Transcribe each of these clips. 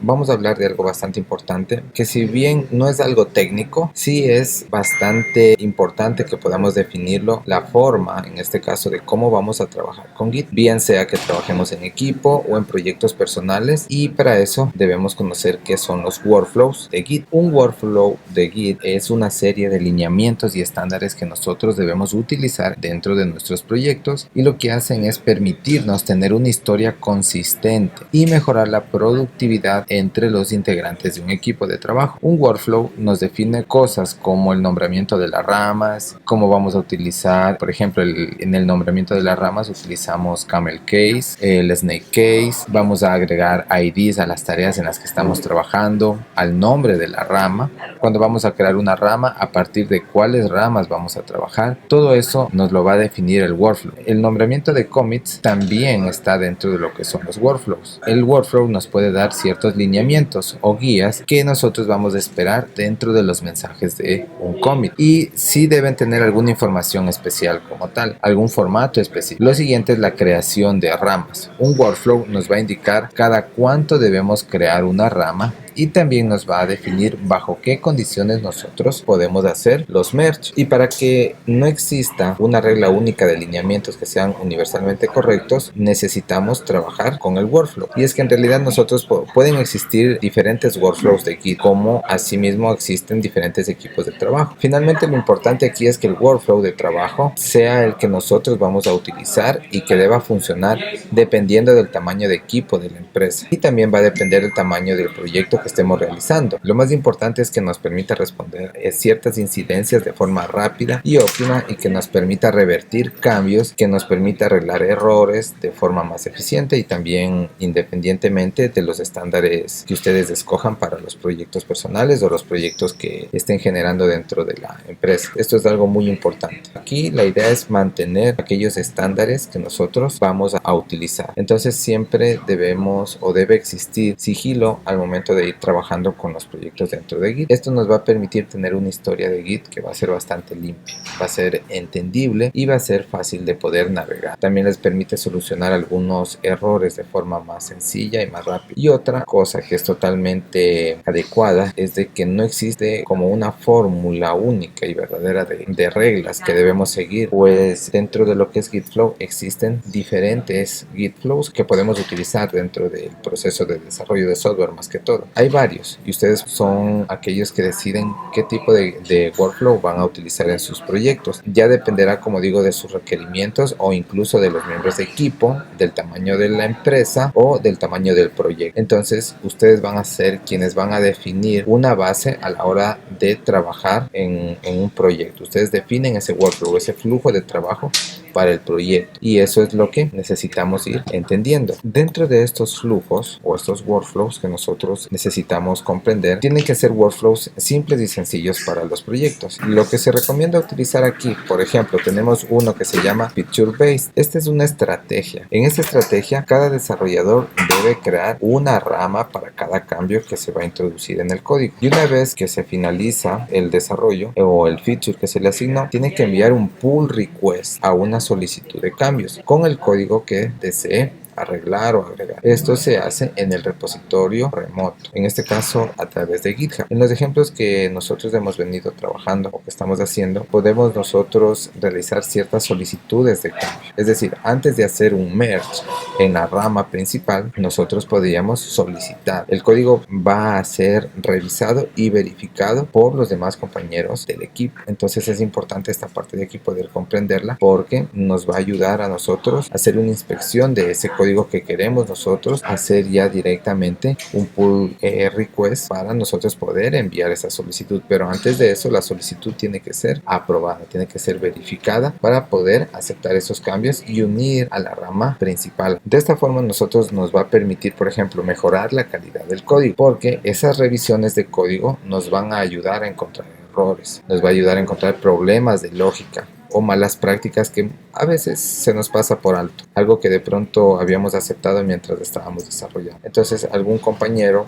Vamos a hablar de algo bastante importante, que si bien no es algo técnico, sí es bastante importante que podamos definirlo, la forma, en este caso, de cómo vamos a trabajar con Git, bien sea que trabajemos en equipo o en proyectos personales, y para eso debemos conocer qué son los workflows de Git. Un workflow de Git es una serie de lineamientos y estándares que nosotros debemos utilizar dentro de nuestros proyectos, y lo que hacen es permitirnos tener una historia consistente y mejorar la productividad entre los integrantes de un equipo de trabajo. Un workflow nos define cosas como el nombramiento de las ramas, cómo vamos a utilizar, por ejemplo, en el nombramiento de las ramas utilizamos camel case, el snake case, vamos a agregar IDs a las tareas en las que estamos trabajando, al nombre de la rama, cuando vamos a crear una rama, a partir de cuáles ramas vamos a trabajar. Todo eso nos lo va a definir el workflow. El nombramiento de commits también está dentro de lo que son los workflows. El workflow nos puede dar ciertos lineamientos o guías que nosotros vamos a esperar dentro de los mensajes de un commit, y sí deben tener alguna información especial como tal, algún formato específico. Lo siguiente es la creación de ramas. Un workflow nos va a indicar cada cuánto debemos crear una rama, y también nos va a definir bajo qué condiciones nosotros podemos hacer los merge. Y para que no exista una regla única de lineamientos que sean universalmente correctos, necesitamos trabajar con el workflow. Y es que en realidad nosotros pueden existir diferentes workflows de Git, como asimismo existen diferentes equipos de trabajo. Finalmente, lo importante aquí es que el workflow de trabajo sea el que nosotros vamos a utilizar y que deba funcionar dependiendo del tamaño de equipo de la empresa, y también va a depender del tamaño del proyecto que estemos realizando. Lo más importante es que nos permita responder a ciertas incidencias de forma rápida y óptima, y que nos permita revertir cambios, que nos permita arreglar errores de forma más eficiente, y también independientemente de los estándares que ustedes escojan para los proyectos personales o los proyectos que estén generando dentro de la empresa. Esto es algo muy importante. Aquí la idea es mantener aquellos estándares que nosotros vamos a utilizar. Entonces siempre debemos o debe existir sigilo al momento de ir trabajando con los proyectos dentro de Git. Esto nos va a permitir tener una historia de Git que va a ser bastante limpia, va a ser entendible y va a ser fácil de poder navegar. También les permite solucionar algunos errores de forma más sencilla y más rápida. Y otra cosa que es totalmente adecuada es de que no existe como una fórmula única y verdadera de reglas que debemos seguir, pues dentro de lo que es Gitflow existen diferentes Gitflows que podemos utilizar dentro del proceso de desarrollo de software. Más que todo, hay varios, y ustedes son aquellos que deciden qué tipo de workflow van a utilizar en sus proyectos. Ya dependerá, como digo, de sus requerimientos o incluso de los miembros de equipo, del tamaño de la empresa o del tamaño del proyecto. Entonces ustedes van a ser quienes van a definir una base a la hora de trabajar en un proyecto. Ustedes definen ese workflow, ese flujo de trabajo para el proyecto, y eso es lo que necesitamos ir entendiendo. Dentro de estos flujos o estos workflows que nosotros necesitamos comprender, tienen que ser workflows simples y sencillos para los proyectos. Lo que se recomienda utilizar aquí, por ejemplo, tenemos uno que se llama Feature Based. Esta es una estrategia. En esta estrategia, cada desarrollador debe crear una rama para cada cambio que se va a introducir en el código, y una vez que se finaliza el desarrollo o el feature que se le asignó, tiene que enviar un pull request a una solicitud de cambios con el código que desee arreglar o agregar. Esto se hace en el repositorio remoto, en este caso a través de GitHub. En los ejemplos que nosotros hemos venido trabajando o que estamos haciendo, podemos nosotros realizar ciertas solicitudes de cambio. Es decir, antes de hacer un merge en la rama principal, nosotros podríamos solicitar. El código va a ser revisado y verificado por los demás compañeros del equipo. Entonces es importante esta parte de aquí poder comprenderla, porque nos va a ayudar a nosotros a hacer una inspección de ese código que queremos nosotros hacer ya directamente un pull request para nosotros poder enviar esa solicitud. Pero antes de eso, la solicitud tiene que ser aprobada, tiene que ser verificada para poder aceptar esos cambios y unir a la rama principal. De esta forma nosotros nos va a permitir, por ejemplo, mejorar la calidad del código, porque esas revisiones de código nos van a ayudar a encontrar errores, nos va a ayudar a encontrar problemas de lógica o malas prácticas que a veces se nos pasa por alto, algo que de pronto habíamos aceptado mientras estábamos desarrollando. Entonces algún compañero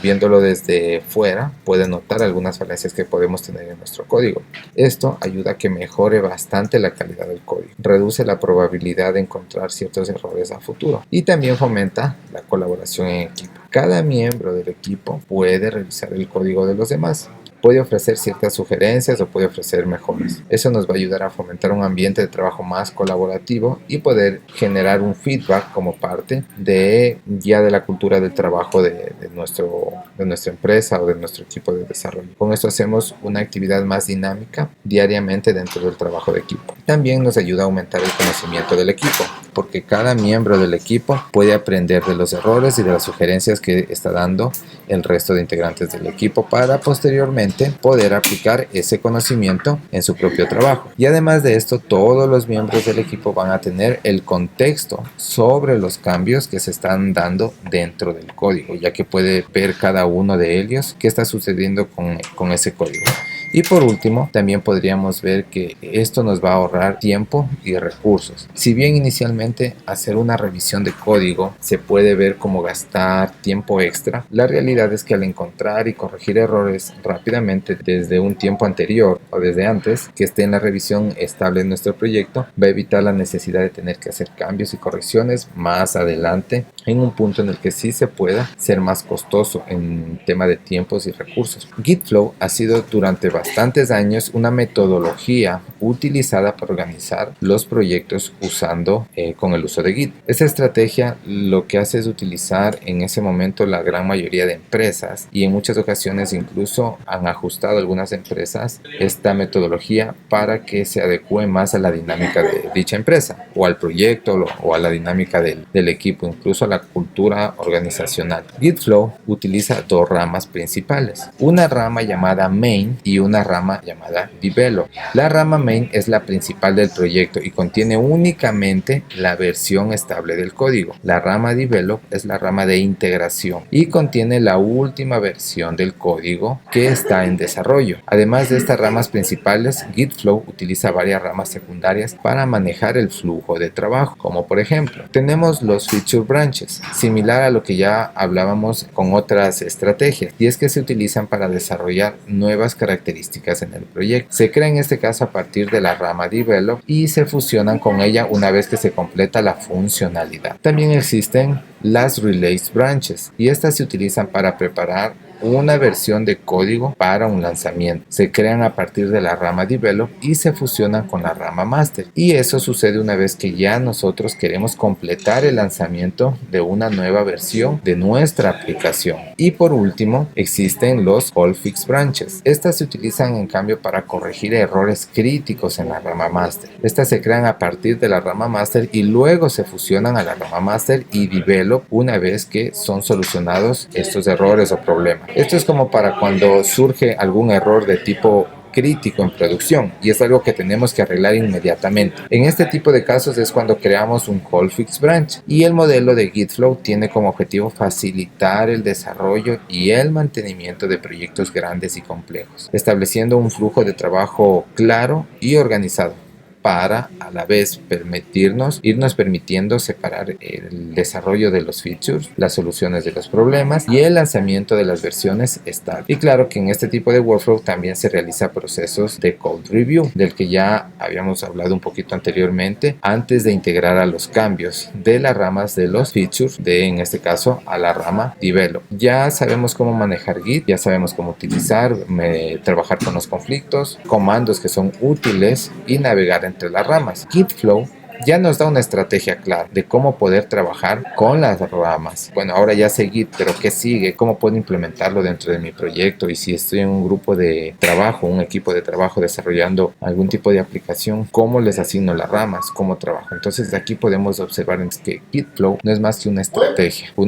viéndolo desde fuera puede notar algunas falencias que podemos tener en nuestro código. Esto ayuda a que mejore bastante la calidad del código, reduce la probabilidad de encontrar ciertos errores a futuro y también fomenta la colaboración en equipo. Cada miembro del equipo puede revisar el código de los demás, puede ofrecer ciertas sugerencias o puede ofrecer mejoras. Eso nos va a ayudar a fomentar un ambiente de trabajo más colaborativo y poder generar un feedback como parte de ya de la cultura del trabajo de nuestra empresa o de nuestro equipo de desarrollo. Con esto hacemos una actividad más dinámica diariamente dentro del trabajo de equipo. También nos ayuda a aumentar el conocimiento del equipo, porque cada miembro del equipo puede aprender de los errores y de las sugerencias que está dando el resto de integrantes del equipo para posteriormente poder aplicar ese conocimiento en su propio trabajo. Y además de esto, todos los miembros del equipo van a tener el contexto sobre los cambios que se están dando dentro del código, ya que puede ver cada uno de ellos qué está sucediendo con ese código. Y por último, también podríamos ver que esto nos va a ahorrar tiempo y recursos. Si bien inicialmente hacer una revisión de código se puede ver como gastar tiempo extra, la realidad es que al encontrar y corregir errores rápidamente desde un tiempo anterior o desde antes que esté en la revisión estable en nuestro proyecto, va a evitar la necesidad de tener que hacer cambios y correcciones más adelante en un punto en el que sí se pueda ser más costoso en tema de tiempos y recursos. GitFlow ha sido durante bastantes años una metodología utilizada para organizar los proyectos usando con el uso de Git. Esta estrategia lo que hace es utilizar en ese momento la gran mayoría de empresas, y en muchas ocasiones incluso han ajustado algunas empresas esta metodología para que se adecue más a la dinámica de dicha empresa o al proyecto o a la dinámica del equipo, incluso a la cultura organizacional. GitFlow utiliza dos ramas principales, una rama llamada Main y una rama llamada Develop. La rama Main es la principal del proyecto y contiene únicamente la versión estable del código. La rama Develop es la rama de integración y contiene la última versión del código que está en desarrollo. Además de estas ramas principales, GitFlow utiliza varias ramas secundarias para manejar el flujo de trabajo, como por ejemplo, tenemos los feature branches, similar a lo que ya hablábamos con otras estrategias, y es que se utilizan para desarrollar nuevas características en el proyecto. Se crea en este caso a partir de la rama Develop y se fusionan con ella una vez que se completa la funcionalidad. También existen las Release Branches y estas se utilizan para preparar una versión de código para un lanzamiento. Se crean a partir de la rama Develop y se fusionan con la rama Master, y eso sucede una vez que ya nosotros queremos completar el lanzamiento de una nueva versión de nuestra aplicación. Y por último existen los All Fix Branches. Estas se utilizan en cambio para corregir errores críticos en la rama Master. Estas se crean a partir de la rama Master y luego se fusionan a la rama Master y Develop una vez que son solucionados estos errores o problemas. Esto es como para cuando surge algún error de tipo crítico en producción y es algo que tenemos que arreglar inmediatamente. En este tipo de casos es cuando creamos un Call Fix Branch, y el modelo de GitFlow tiene como objetivo facilitar el desarrollo y el mantenimiento de proyectos grandes y complejos, estableciendo un flujo de trabajo claro y organizado, para a la vez irnos permitiendo separar el desarrollo de los features, las soluciones de los problemas y el lanzamiento de las versiones estables. Y claro que en este tipo de workflow también se realiza procesos de code review, del que ya habíamos hablado un poquito anteriormente, antes de integrar a los cambios de las ramas de los features, en este caso a la rama Develop. Ya sabemos cómo manejar Git, ya sabemos cómo utilizar, trabajar con los conflictos, comandos que son útiles y navegar entre las ramas. GitFlow ya nos da una estrategia clara de cómo poder trabajar con las ramas. Bueno, ahora ya sé Git, pero ¿qué sigue? ¿Cómo puedo implementarlo dentro de mi proyecto? Y si estoy en un grupo de trabajo, un equipo de trabajo desarrollando algún tipo de aplicación, ¿cómo les asigno las ramas? ¿Cómo trabajo? Entonces de aquí podemos observar que GitFlow no es más que una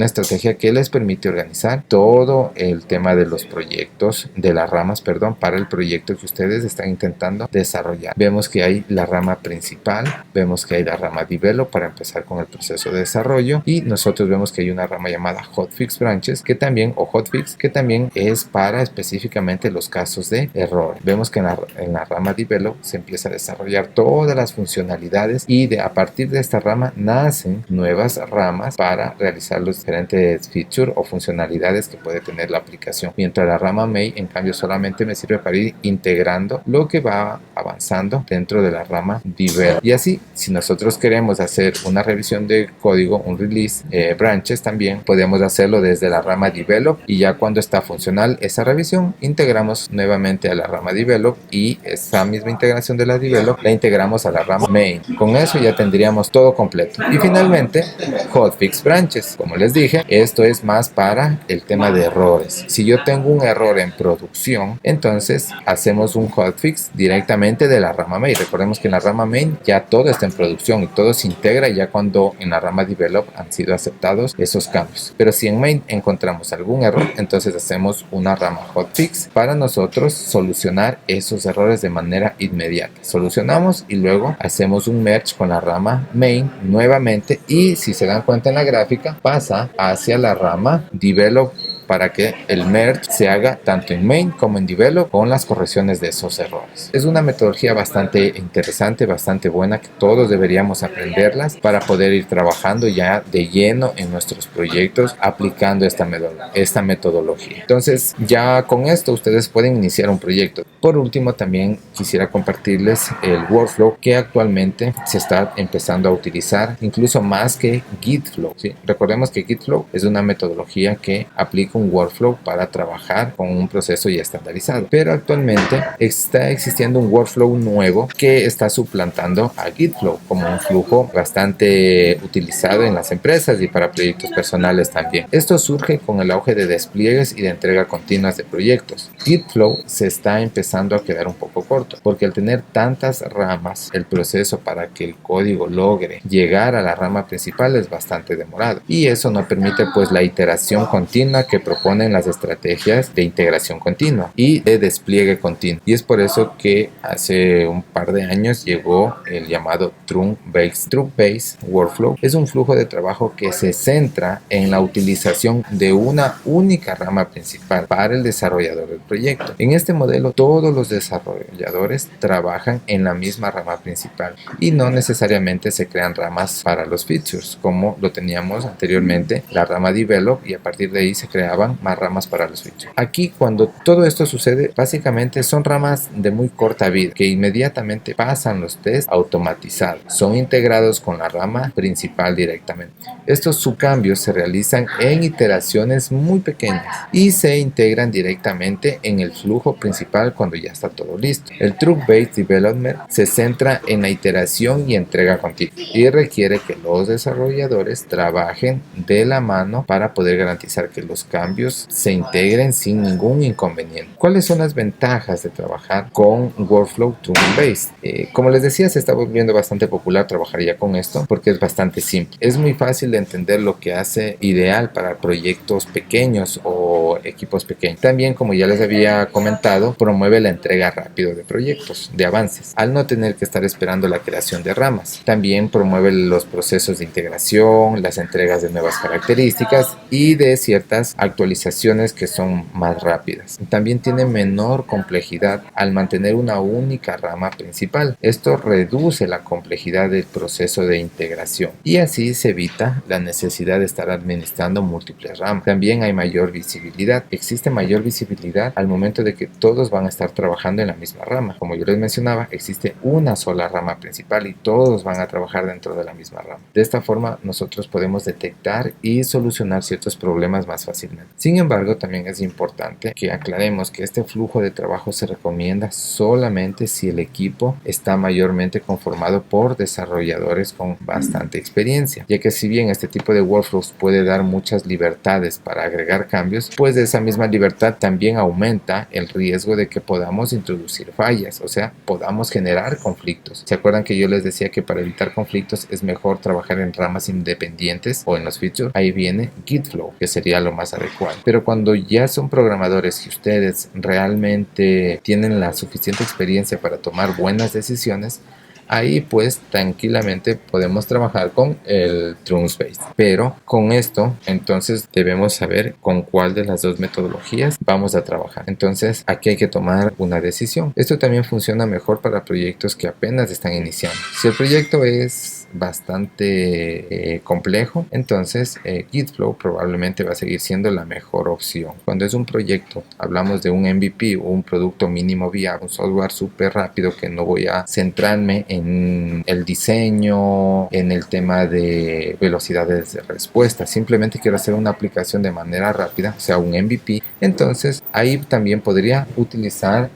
estrategia que les permite organizar todo el tema de los proyectos, de las ramas, para el proyecto que ustedes están intentando desarrollar. Vemos que hay la rama principal, vemos que que hay la rama Develop para empezar con el proceso de desarrollo, y nosotros vemos que hay una rama llamada Hotfix Branches que también, o Hotfix, que también es para específicamente los casos de error. Vemos que en la rama Develop se empieza a desarrollar todas las funcionalidades, y a partir de esta rama nacen nuevas ramas para realizar los diferentes features o funcionalidades que puede tener la aplicación, mientras la rama Main en cambio solamente me sirve para ir integrando lo que va avanzando dentro de la rama Develop. Y así, si nosotros queremos hacer una revisión de código, un release branches, también podemos hacerlo desde la rama Develop, y ya cuando está funcional esa revisión, integramos nuevamente a la rama Develop, y esa misma integración de la Develop la integramos a la rama Main. Con eso ya tendríamos todo completo. Y finalmente, Hotfix Branches. Como les dije, esto es más para el tema de errores. Si yo tengo un error en producción, entonces hacemos un hotfix directamente de la rama Main. Recordemos que en la rama Main ya todo está en producción y todo se integra ya cuando en la rama Develop han sido aceptados esos cambios. Pero si en Main encontramos algún error, entonces hacemos una rama hotfix para nosotros solucionar esos errores de manera inmediata. Solucionamos y luego hacemos un merge con la rama Main nuevamente, y si se dan cuenta en la gráfica, pasa hacia la rama Develop para que el merge se haga tanto en Main como en Develop con las correcciones de esos errores. Es una metodología bastante interesante, bastante buena, que todos deberíamos aprenderlas para poder ir trabajando ya de lleno en nuestros proyectos aplicando esta metodología. Entonces, ya con esto ustedes pueden iniciar un proyecto. Por último, también quisiera compartirles el workflow que actualmente se está empezando a utilizar, incluso más que Gitflow, ¿sí? Recordemos que Gitflow es una metodología que aplica un workflow para trabajar con un proceso ya estandarizado, pero actualmente está existiendo un workflow nuevo que está suplantando a Gitflow como un flujo bastante utilizado en las empresas y para proyectos personales también. Esto surge con el auge de despliegues y de entrega continuas de proyectos. Gitflow se está empezando a quedar un poco corto, porque al tener tantas ramas, el proceso para que el código logre llegar a la rama principal es bastante demorado, y eso no permite pues la iteración continua que proponen las estrategias de integración continua y de despliegue continuo. Y es por eso que hace un par de años llegó el llamado Trunk-Based Workflow. Es un flujo de trabajo que se centra en la utilización de una única rama principal para el desarrollador del proyecto. En este modelo, todos los desarrolladores trabajan en la misma rama principal y no necesariamente se crean ramas para los features como lo teníamos anteriormente, la rama Develop, y a partir de ahí se creaban más ramas para los features. Aquí, cuando todo esto sucede, básicamente son ramas de muy corta vida que inmediatamente pasan los tests automatizados, son integrados con la rama principal directamente. Estos subcambios se realizan en iteraciones muy pequeñas y se integran directamente en el flujo principal cuando ya está todo listo. El Trunk-Based Development se centra en la iteración y entrega continua y requiere que los desarrolladores trabajen de la mano para poder garantizar que los cambios se integren sin ningún inconveniente. ¿Cuáles son las ventajas de trabajar con Workflow Trunk-Based? Como les decía, se está volviendo bastante popular trabajar ya con esto porque es bastante simple. Es muy fácil de entender, lo que hace ideal para proyectos pequeños o equipos pequeños. También, como ya les había comentado, promueve la entrega rápido de proyectos, de avances, al no tener que estar esperando la creación de ramas. También promueve los procesos de integración, las entregas de nuevas características y de ciertas actualizaciones que son más rápidas. También tiene menor complejidad al mantener una única rama principal. Esto reduce la complejidad del proceso de integración y así se evita la necesidad de estar administrando múltiples ramas. También hay mayor visibilidad. Existe mayor visibilidad al momento de que todos van a estar trabajando en la misma rama. Como yo les mencionaba, existe una sola rama principal y todos van a trabajar dentro de la misma rama. De esta forma, nosotros podemos detectar y solucionar ciertos problemas más fácilmente. Sin embargo, también es importante que aclaremos que este flujo de trabajo se recomienda solamente si el equipo está mayormente conformado por desarrolladores con bastante experiencia, ya que si bien este tipo de workflows puede dar muchas libertades para agregar cambios, pues de esa misma libertad también aumenta el riesgo de que podamos introducir fallas, o sea, podamos generar conflictos. ¿Se acuerdan que yo les decía que para evitar conflictos es mejor trabajar en ramas independientes o en los features? Ahí viene Gitflow, que sería lo más adecuado. Pero cuando ya son programadores y ustedes realmente tienen la suficiente experiencia para tomar buenas decisiones, ahí pues tranquilamente podemos trabajar con el Truncebase. Pero con esto entonces debemos saber con cuál de las dos metodologías vamos a trabajar. Entonces aquí hay que tomar una decisión. Esto también funciona mejor para proyectos que apenas están iniciando. Si el proyecto es bastante complejo, entonces Gitflow probablemente va a seguir siendo la mejor opción. Cuando es un proyecto, hablamos de un MVP o un producto mínimo viable, un software súper rápido, que no voy a centrarme en el diseño, en el tema de velocidades de respuesta, simplemente quiero hacer una aplicación de manera rápida, o sea un MVP. Entonces ahí también podría utilizar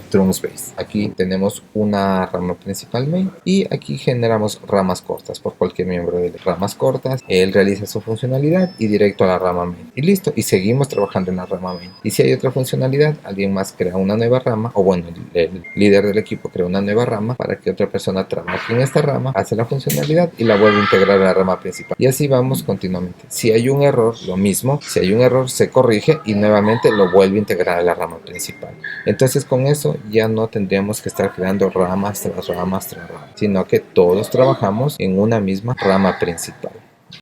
Truncebase. Aquí tenemos una rama principal main y aquí generamos ramas cortas. Por cualquier miembro de ramas cortas, él realiza su funcionalidad y directo a la rama main y listo, y seguimos trabajando en la rama main. Y si hay otra funcionalidad, alguien más crea una nueva rama, o bueno, el líder del equipo crea una nueva rama para que otra persona trabaje en esta rama, hace la funcionalidad y la vuelve a integrar a la rama principal, y así vamos continuamente. Si hay un error, lo mismo, si hay un error se corrige y nuevamente lo vuelve a integrar a la rama principal. Entonces con eso ya no tendríamos que estar creando ramas tras ramas tras ramas, sino que todos trabajamos en una misma rama principal.